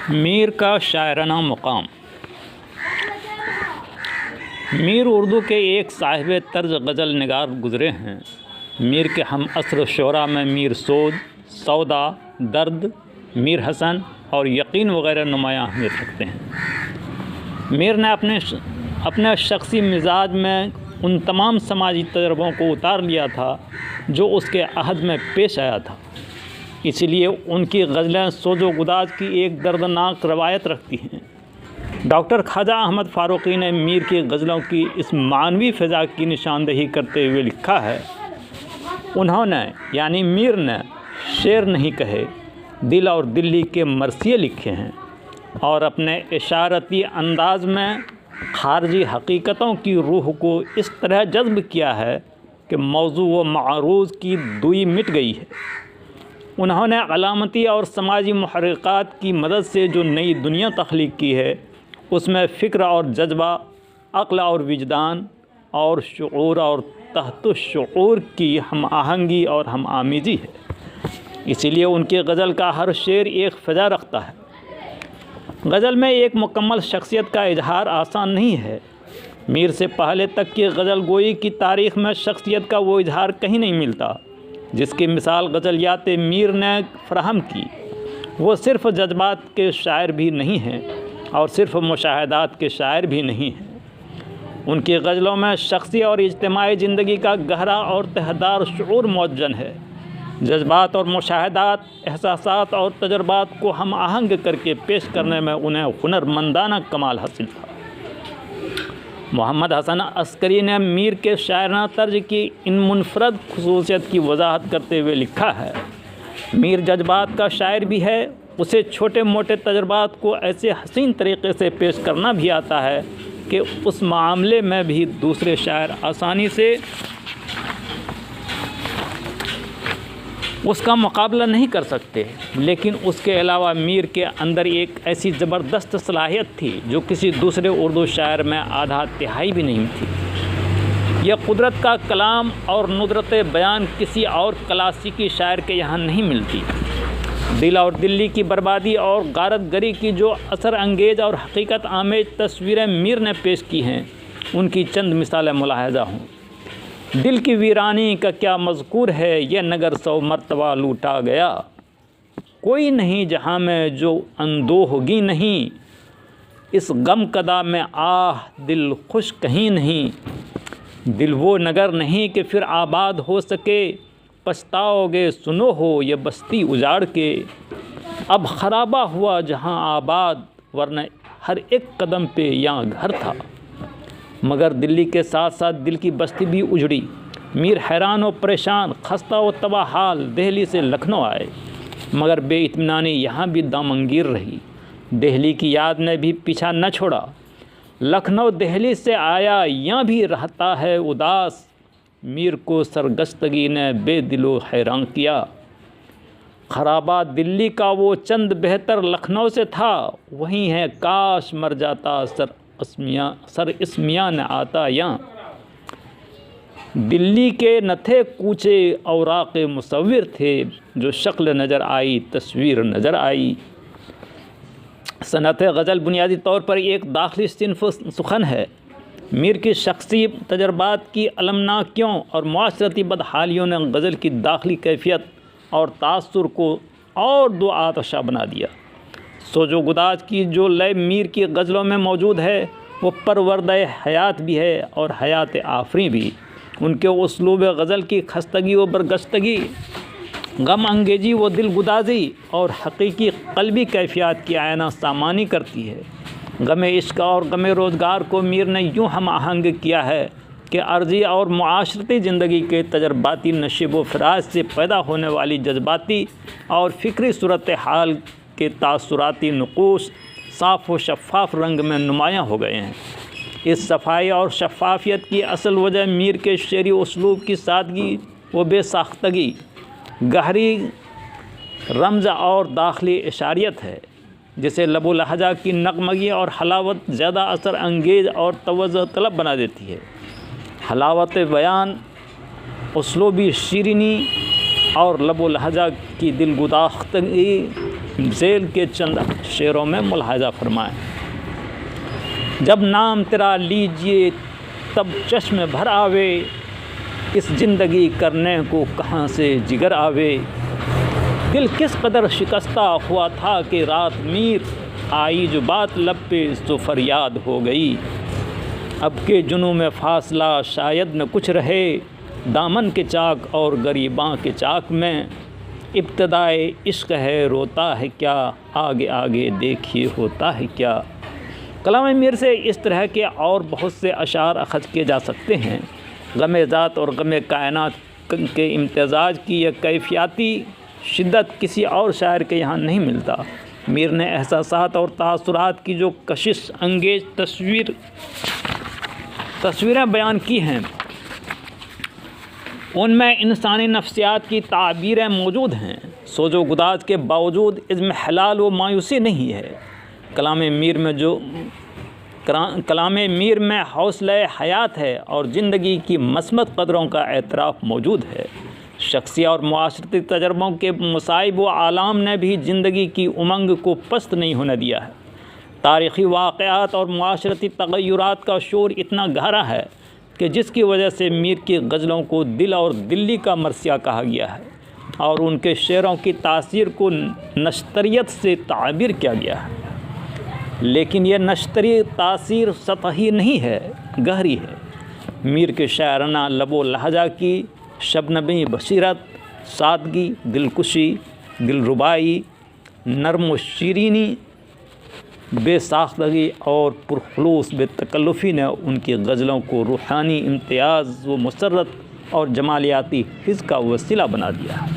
میر کا شاعرانہ مقام۔ میر اردو کے ایک صاحب طرز غزل نگار گزرے ہیں۔ میر کے ہم عصر شعراء میں میر سعود، سودا، درد، میر حسن اور یقین وغیرہ نمایاں اہمیت رکھتے ہیں۔ میر نے اپنے شخصی مزاج میں ان تمام سماجی تجربوں کو اتار لیا تھا جو اس کے عہد میں پیش آیا تھا، اسی لیے ان کی غزلیں سوز و گداز کی ایک دردناک روایت رکھتی ہیں۔ ڈاکٹر خواجہ احمد فاروقی نے میر کی غزلوں کی اس معنوی فضا کی نشاندہی کرتے ہوئے لکھا ہے، انہوں نے یعنی میر نے شعر نہیں کہے، دل اور دلی کے مرثیے لکھے ہیں اور اپنے اشارتی انداز میں خارجی حقیقتوں کی روح کو اس طرح جذب کیا ہے کہ موضوع و معروض کی دوئی مٹ گئی ہے۔ انہوں نے علامتی اور سماجی محرکات کی مدد سے جو نئی دنیا تخلیق کی ہے، اس میں فکر اور جذبہ، عقل اور وجدان اور شعور اور تحت الشعور کی ہم آہنگی اور ہم آمیزی ہے۔ اسی لیے ان کی غزل کا ہر شعر ایک فضا رکھتا ہے۔ غزل میں ایک مکمل شخصیت کا اظہار آسان نہیں ہے۔ میر سے پہلے تک کی غزل گوئی کی تاریخ میں شخصیت کا وہ اظہار کہیں نہیں ملتا جس کی مثال غزلیات میر نے فراہم کی۔ وہ صرف جذبات کے شاعر بھی نہیں ہیں اور صرف مشاہدات کے شاعر بھی نہیں ہیں۔ ان کی غزلوں میں شخصی اور اجتماعی زندگی کا گہرا اور تہدار شعور موجن ہے۔ جذبات اور مشاہدات، احساسات اور تجربات کو ہم آہنگ کر کے پیش کرنے میں انہیں ہنرمندانہ کمال حاصل تھا۔ محمد حسن عسکری نے میر کے شاعرانہ طرز کی ان منفرد خصوصیت کی وضاحت کرتے ہوئے لکھا ہے، میر جذبات کا شاعر بھی ہے، اسے چھوٹے موٹے تجربات کو ایسے حسین طریقے سے پیش کرنا بھی آتا ہے کہ اس معاملے میں بھی دوسرے شاعر آسانی سے اس کا مقابلہ نہیں کر سکتے، لیکن اس کے علاوہ میر کے اندر ایک ایسی زبردست صلاحیت تھی جو کسی دوسرے اردو شاعر میں آدھا تہائی بھی نہیں تھی۔ یہ قدرت کا کلام اور ندرت بیان کسی اور کلاسیکی شاعر کے یہاں نہیں ملتی۔ دل اور دلی کی بربادی اور غارت گری کی جو اثر انگیز اور حقیقت آمیز تصویریں میر نے پیش کی ہیں، ان کی چند مثالیں ملاحظہ ہوں۔ دل کی ویرانی کا کیا مذکور ہے، یہ نگر 100 مرتبہ لوٹا گیا، کوئی نہیں جہاں میں جو اندوہگی نہیں، اس غم کدا میں آہ دل خوش کہیں نہیں۔ دل وہ نگر نہیں کہ پھر آباد ہو سکے، پچھتاؤ گے سنو ہو یہ بستی اجاڑ کے۔ اب خرابہ ہوا جہاں آباد، ورنہ ہر ایک قدم پہ یہاں گھر تھا۔ مگر دلی کے ساتھ ساتھ دل کی بستی بھی اجڑی۔ میر حیران و پریشان، خستہ و تباہ حال دہلی سے لکھنؤ آئے، مگر بے اطمینانی یہاں بھی دامنگیر رہی۔ دہلی کی یاد نے بھی پیچھا نہ چھوڑا۔ لکھنؤ دہلی سے آیا، یہاں بھی رہتا ہے اداس، میر کو سرگشتگی نے بے دل و حیران کیا۔ خرابہ دلی کا وہ چند بہتر لکھنؤ سے تھا، وہیں ہے کاش مر جاتا سر اسمیاں نہ آتا یہاں۔ دلی کے نہ تھے کوچے اوراق مصور تھے، جو شکل نظر آئی تصویر نظر آئی۔ صنعت غزل بنیادی طور پر ایک داخلی صنف سخن ہے۔ میر کی شخصی تجربات کی المناکیوں اور معاشرتی بدحالیوں نے غزل کی داخلی کیفیت اور تاثر کو اور دو آتشہ بنا دیا۔ سوز و گداز کی جو لے میر کی غزلوں میں موجود ہے، وہ پروردہ حیات بھی ہے اور حیات آفریں بھی۔ ان کے اسلوب غزل کی خستگی و برگشتگی، غم انگیزی و دل گدازی اور حقیقی قلبی کیفیات کی آئینہ سامانی کرتی ہے۔ غم عشق اور غم روزگار کو میر نے یوں ہم آہنگ کیا ہے کہ عرضی اور معاشرتی زندگی کے تجرباتی نشیب و فراز سے پیدا ہونے والی جذباتی اور فکری صورتحال کے تاثراتی نقوش صاف و شفاف رنگ میں نمایاں ہو گئے ہیں۔ اس صفائی اور شفافیت کی اصل وجہ میر کے شعری اسلوب کی سادگی و بے ساختگی، گہری رمز اور داخلی اشاریت ہے، جسے لب و لہجہ کی نغمگی اور حلاوت زیادہ اثر انگیز اور توجہ طلب بنا دیتی ہے۔ حلاوت بیان، اسلوبی شیرینی اور لب و لہجہ کی دل گداختگی ذیل کے چند شعروں میں ملاحظہ فرمائیں۔ جب نام تیرا لیجیے تب چشم بھر آوے، اس زندگی کرنے کو کہاں سے جگر آوے۔ دل کس قدر شکستہ ہوا تھا کہ رات میر، آئی جو بات لب پہ تو فریاد ہو گئی۔ اب کے جنوں میں فاصلہ شاید نہ کچھ رہے، دامن کے چاک اور گریباں کے چاک میں۔ ابتدائے عشق ہے روتا ہے کیا، آگے آگے دیکھیے ہوتا ہے کیا۔ کلام میر سے اس طرح کے اور بہت سے اشعار اخذ کیے جا سکتے ہیں۔ غم ذات اور غم کائنات کے امتزاج کی یہ کیفیاتی شدت کسی اور شاعر کے یہاں نہیں ملتا۔ میر نے احساسات اور تاثرات کی جو کشش انگیز تصویریں بیان کی ہیں، ان میں انسانی نفسیات کی تعبیریں موجود ہیں۔ سوز و گداز کے باوجود عزم حلال و مایوسی نہیں ہے۔ کلام میر میں حوصلہ حیات ہے اور زندگی کی مثبت قدروں کا اعتراف موجود ہے۔ شخصی اور معاشرتی تجربوں کے مصائب و آلام نے بھی زندگی کی امنگ کو پست نہیں ہونے دیا ہے۔ تاریخی واقعات اور معاشرتی تغیرات کا شور اتنا گہرا ہے کہ جس کی وجہ سے میر کی غزلوں کو دل اور دلی کا مرثیہ کہا گیا ہے اور ان کے شعروں کی تاثیر کو نشتریت سے تعبیر کیا گیا ہے۔ لیکن یہ نشتری تاثیر سطحی نہیں ہے، گہری ہے۔ میر کے شاعرانہ لب و لہجہ کی شبنمی بصیرت، سادگی، دلکشی، دلربائی، نرم و شیرینی، بے ساختگی اور پرخلوص بے تکلفی نے ان کی غزلوں کو روحانی امتیاز و مسرت اور جمالیاتی حس کا وسیلہ بنا دیا ہے۔